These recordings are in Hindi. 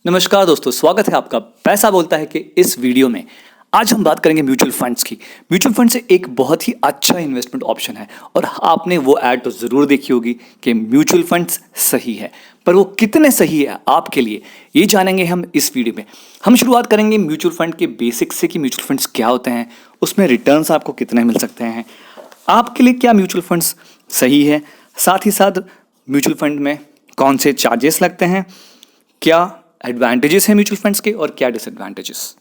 नमस्कार दोस्तों, स्वागत है आपका पैसा बोलता है कि इस वीडियो में आज हम बात करेंगे म्यूचुअल फंड्स की। म्यूचुअल फंड्स एक बहुत ही अच्छा इन्वेस्टमेंट ऑप्शन है और आपने वो ऐड तो ज़रूर देखी होगी कि म्यूचुअल फंड्स सही है, पर वो कितने सही है आपके लिए ये जानेंगे हम इस वीडियो में। हम शुरुआत करेंगे म्यूचुअल फंड के बेसिक्स से कि म्यूचुअल फंड्स क्या होते हैं, उसमें रिटर्न्स आपको कितने मिल सकते हैं, आपके लिए क्या म्यूचुअल फंड्स सही है, साथ ही साथ म्यूचुअल फंड में कौन से चार्जेस लगते हैं, क्या एडवांटेजेस हैं म्यूचुअल फंड्स के और क्या डिसएडवांटेजेस।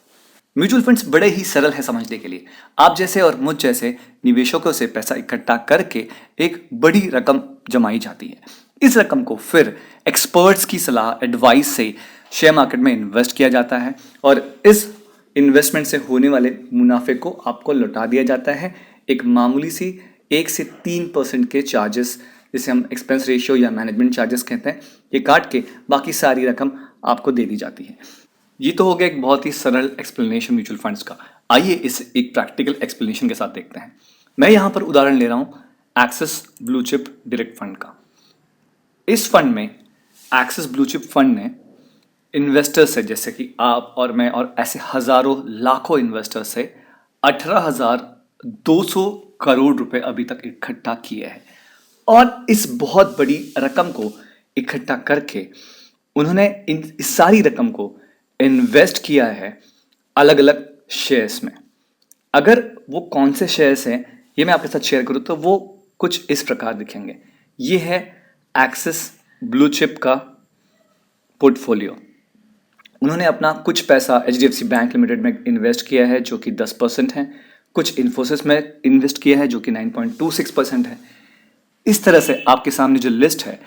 म्यूचुअल फंड्स बड़े ही सरल है समझने के लिए। आप जैसे और मुझ जैसे निवेशकों से पैसा इकट्ठा करके एक बड़ी रकम जमाई जाती है। इस रकम को फिर एक्सपर्ट्स की सलाह एडवाइस से शेयर मार्केट में इन्वेस्ट किया जाता है और इस इन्वेस्टमेंट से होने वाले मुनाफे को आपको लौटा दिया जाता है एक मामूली सी 1 से 3% के चार्जेस, जिसे हम एक्सपेंस रेशियो या मैनेजमेंट चार्जेस कहते हैं, ये काट के बाकी सारी रकम आपको दे दी जाती है। ये तो हो गया एक बहुत ही सरल एक्सप्लेनेशन म्यूचुअल फंड्स का। आइए इस एक प्रैक्टिकल एक्सप्लेनेशन के साथ देखते हैं। मैं यहाँ पर उदाहरण ले रहा हूँ axis blue chip direct fund का। इस फंड में एक्सिस ब्लू चिप फंड ने इन्वेस्टर्स से, जैसे कि आप और मैं और ऐसे हजारों लाखों इन्वेस्टर्स से 18,200 करोड़ रुपए अभी तक इकट्ठा किए हैं और इस बहुत बड़ी रकम को इकट्ठा करके उन्होंने इस सारी रकम को इन्वेस्ट किया है अलग अलग शेयर्स में। अगर वो कौन से शेयर्स हैं ये मैं आपके साथ शेयर करूँ तो वो कुछ इस प्रकार दिखेंगे। ये है एक्सिस ब्लू चिप का पोर्टफोलियो। उन्होंने अपना कुछ पैसा HDFC बैंक लिमिटेड में इन्वेस्ट किया है जो कि 10% है, कुछ इन्फोसिस में इन्वेस्ट किया है जो कि 9.26% है। इस तरह से आपके सामने जो लिस्ट है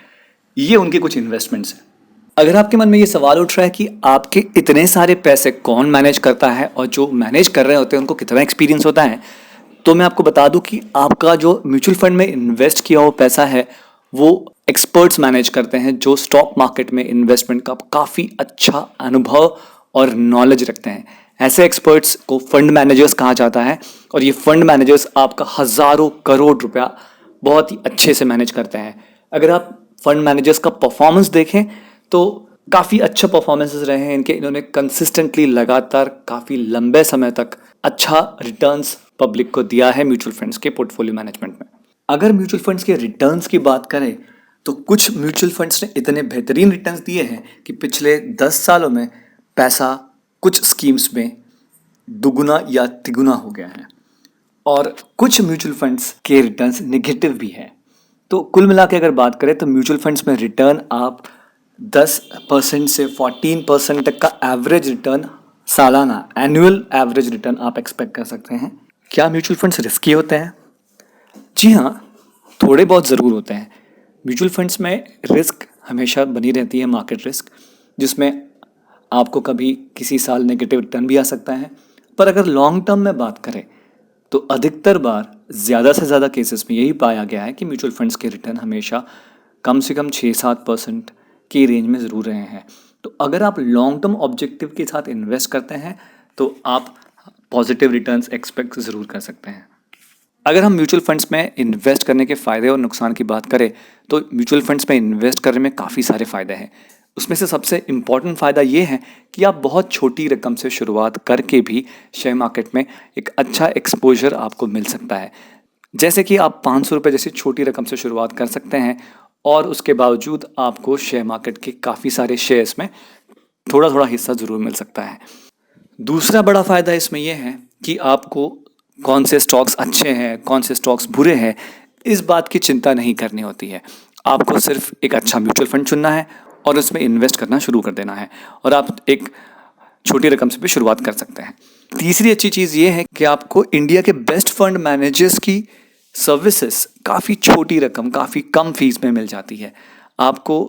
ये उनके कुछ इन्वेस्टमेंट्स हैं। अगर आपके मन में ये सवाल उठ रहा है कि आपके इतने सारे पैसे कौन मैनेज करता है और जो मैनेज कर रहे होते हैं उनको कितना एक्सपीरियंस होता है, तो मैं आपको बता दूं कि आपका जो म्यूचुअल फंड में इन्वेस्ट किया हुआ पैसा है वो एक्सपर्ट्स मैनेज करते हैं जो स्टॉक मार्केट में इन्वेस्टमेंट का काफ़ी अच्छा अनुभव और नॉलेज रखते हैं। ऐसे एक्सपर्ट्स को फंड मैनेजर्स कहा जाता है और ये फंड मैनेजर्स आपका हज़ारों करोड़ रुपया बहुत ही अच्छे से मैनेज करते हैं। अगर आप फंड मैनेजर्स का परफॉर्मेंस देखें तो काफ़ी अच्छा परफॉर्मेंसेस रहे हैं इनके। इन्होंने कंसिस्टेंटली लगातार काफ़ी लंबे समय तक अच्छा रिटर्न्स पब्लिक को दिया है म्यूचुअल फंड्स के पोर्टफोलियो मैनेजमेंट में। अगर म्यूचुअल फंड्स के रिटर्न्स की बात करें तो कुछ म्यूचुअल फंड्स ने इतने बेहतरीन रिटर्न्स दिए हैं कि पिछले 10 सालों में पैसा कुछ स्कीम्स में दुगुना या तिगुना हो गया है और कुछ म्यूचुअल फंड्स के रिटर्न्स नेगेटिव भी हैं। तो कुल मिला के अगर बात करें तो म्यूचुअल फंड्स में रिटर्न आप 10% से 14% तक का एवरेज रिटर्न, सालाना एनुअल एवरेज रिटर्न आप एक्सपेक्ट कर सकते हैं। क्या म्यूचुअल फंड्स रिस्की होते हैं? जी हाँ, थोड़े बहुत ज़रूर होते हैं। म्यूचुअल फंड्स में रिस्क हमेशा बनी रहती है, मार्केट रिस्क, जिसमें आपको कभी किसी साल नेगेटिव रिटर्न भी आ सकता है। पर अगर लॉन्ग टर्म में बात करें तो अधिकतर बार ज़्यादा से ज़्यादा केसेस में यही पाया गया है कि म्यूचुअल फंड्स के रिटर्न हमेशा कम से कम 6-7% की रेंज में ज़रूर रहे हैं। तो अगर आप लॉन्ग टर्म ऑब्जेक्टिव के साथ इन्वेस्ट करते हैं तो आप पॉजिटिव रिटर्न्स एक्सपेक्ट ज़रूर कर सकते हैं। अगर हम म्यूचुअल फंड्स में इन्वेस्ट करने के फ़ायदे और नुकसान की बात करें तो म्यूचुअल फंड्स में इन्वेस्ट करने में काफ़ी सारे फ़ायदे हैं। उसमें से सबसे इम्पॉर्टेंट फ़ायदा ये है कि आप बहुत छोटी रकम से शुरुआत करके भी शेयर मार्केट में एक अच्छा एक्सपोजर आपको मिल सकता है। जैसे कि आप 500 रुपये जैसी छोटी रकम से शुरुआत कर सकते हैं और उसके बावजूद आपको शेयर मार्केट के काफ़ी सारे शेयर्स में थोड़ा थोड़ा हिस्सा ज़रूर मिल सकता है। दूसरा बड़ा फ़ायदा इसमें यह है कि आपको कौन से स्टॉक्स अच्छे हैं, कौन से स्टॉक्स बुरे हैं, इस बात की चिंता नहीं करनी होती है। आपको सिर्फ एक अच्छा म्यूचुअल फंड चुनना है और उसमें इन्वेस्ट करना शुरू कर देना है और आप एक छोटी रकम से भी शुरुआत कर सकते हैं। तीसरी अच्छी चीज़ ये है कि आपको इंडिया के बेस्ट फंड मैनेजर्स की सर्विसेज काफ़ी छोटी रकम, काफ़ी कम फीस में मिल जाती है। आपको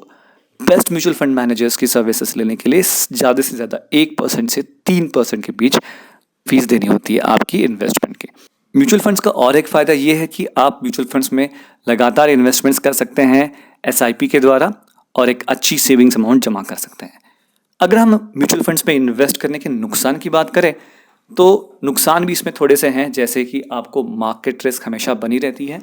बेस्ट म्यूचुअल फंड मैनेजर्स की सर्विसेज लेने के लिए ज़्यादा से ज़्यादा 1% से 3% के बीच फीस देनी होती है आपकी इन्वेस्टमेंट के। म्यूचुअल फंड्स का और एक फ़ायदा ये है कि आप म्यूचुअल फंड्स में लगातार इन्वेस्टमेंट्स कर सकते हैं SIP के द्वारा और एक अच्छी सेविंग्स अमाउंट जमा कर सकते हैं। अगर हम म्यूचुअल फंड्स में इन्वेस्ट करने के नुकसान की बात करें तो नुकसान भी इसमें थोड़े से हैं, जैसे कि आपको मार्केट रिस्क हमेशा बनी रहती है।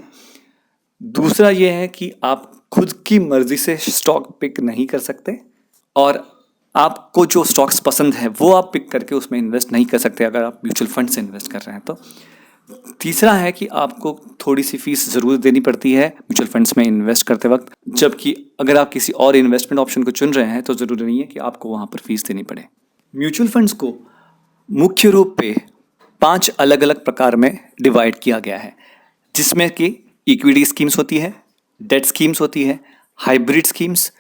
दूसरा ये है कि आप खुद की मर्जी से स्टॉक पिक नहीं कर सकते और आपको जो स्टॉक्स पसंद है वो आप पिक करके उसमें इन्वेस्ट नहीं कर सकते अगर आप म्यूचुअल फंड से इन्वेस्ट कर रहे हैं तो। तीसरा है कि आपको थोड़ी सी फीस ज़रूर देनी पड़ती है म्यूचुअल फंड्स में इन्वेस्ट करते वक्त, जबकि अगर आप किसी और इन्वेस्टमेंट ऑप्शन को चुन रहे हैं तो ज़रूरी नहीं है कि आपको वहाँ पर फीस देनी पड़े। म्यूचुअल फंड्स को मुख्य रूप पे 5 अलग अलग प्रकार में डिवाइड किया गया है, जिसमें कि इक्विटी स्कीम्स होती है, डेट स्कीम्स होती है, hybrid schemes,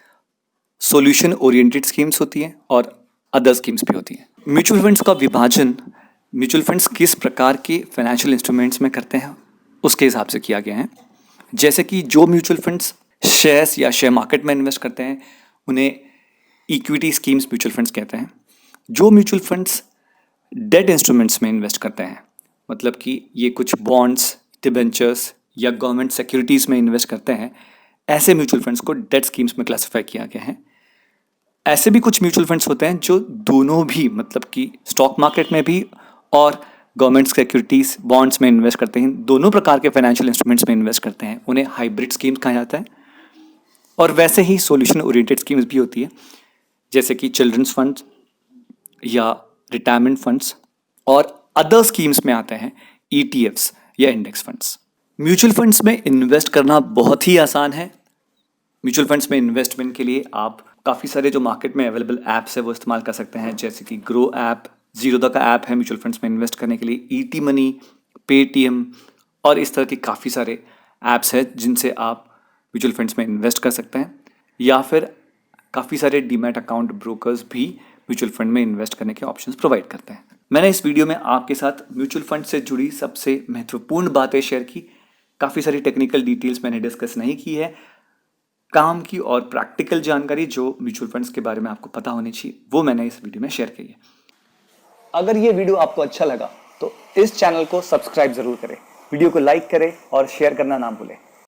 solution oriented schemes होती हैं और अदर स्कीम्स भी होती हैं। म्यूचुअल फंड्स का विभाजन म्यूचुअल फंड्स किस प्रकार के फाइनेंशियल इंस्ट्रूमेंट्स में करते हैं उसके हिसाब से किया गया है। जैसे कि जो म्यूचुअल फंड्स शेयर्स या शेयर मार्केट में इन्वेस्ट करते हैं उन्हें इक्विटी स्कीम्स म्यूचुअल फंड्स कहते हैं। जो म्यूचुअल फंड्स डेट इंस्ट्रूमेंट्स में इन्वेस्ट करते हैं, मतलब कि ये कुछ बॉन्ड्स, डिबेंचर्स या गवर्नमेंट सिक्योरिटीज़ में इन्वेस्ट करते हैं, ऐसे म्यूचुअल फंड्स को डेट स्कीम्स में क्लासिफाई किया गया है। ऐसे भी कुछ म्यूचुअल फंड्स होते हैं जो दोनों भी, मतलब कि स्टॉक मार्केट में भी और गवर्नमेंट सिक्योरिटीज़ बॉन्ड्स में इन्वेस्ट करते हैं, दोनों प्रकार के फाइनेंशियल इंस्ट्रूमेंट्स में इन्वेस्ट करते हैं, उन्हें हाइब्रिड स्कीम्स कहा जाता है। और वैसे ही सॉल्यूशन ओरिएंटेड स्कीम्स भी होती है, जैसे कि चिल्ड्रंस फंड्स या रिटायरमेंट फंड्स, और अदर स्कीम्स में आते हैं ETFs या इंडेक्स फंड्स। म्यूचुअल फंड्स में इन्वेस्ट करना बहुत ही आसान है। म्यूचुअल फंड्स में इन्वेस्टमेंट के लिए आप काफ़ी सारे जो मार्केट में अवेलेबल ऐप्स है वो इस्तेमाल कर सकते हैं, जैसे कि ग्रो ऐप, जीरोधा का ऐप है म्यूचुअल फंड्स में इन्वेस्ट करने के लिए, ET मनी, पेटीएम और इस तरह के काफ़ी सारे ऐप्स हैं जिनसे आप म्यूचुअल फंड्स में इन्वेस्ट कर सकते हैं। या फिर काफ़ी सारे डीमैट अकाउंट ब्रोकर्स भी म्यूचुअल फंड में इन्वेस्ट करने के ऑप्शंस प्रोवाइड करते हैं। मैंने इस वीडियो में आपके साथ म्यूचुअल फंड से जुड़ी सबसे महत्वपूर्ण बातें शेयर की। काफ़ी सारी टेक्निकल डिटेल्स मैंने डिस्कस नहीं की है। काम की और प्रैक्टिकल जानकारी जो म्यूचुअल फंड्स के बारे में आपको पता होनी चाहिए वो मैंने इस वीडियो में शेयर की है। अगर ये वीडियो आपको अच्छा लगा तो इस चैनल को सब्सक्राइब जरूर करें, वीडियो को लाइक करें और शेयर करना ना भूलें।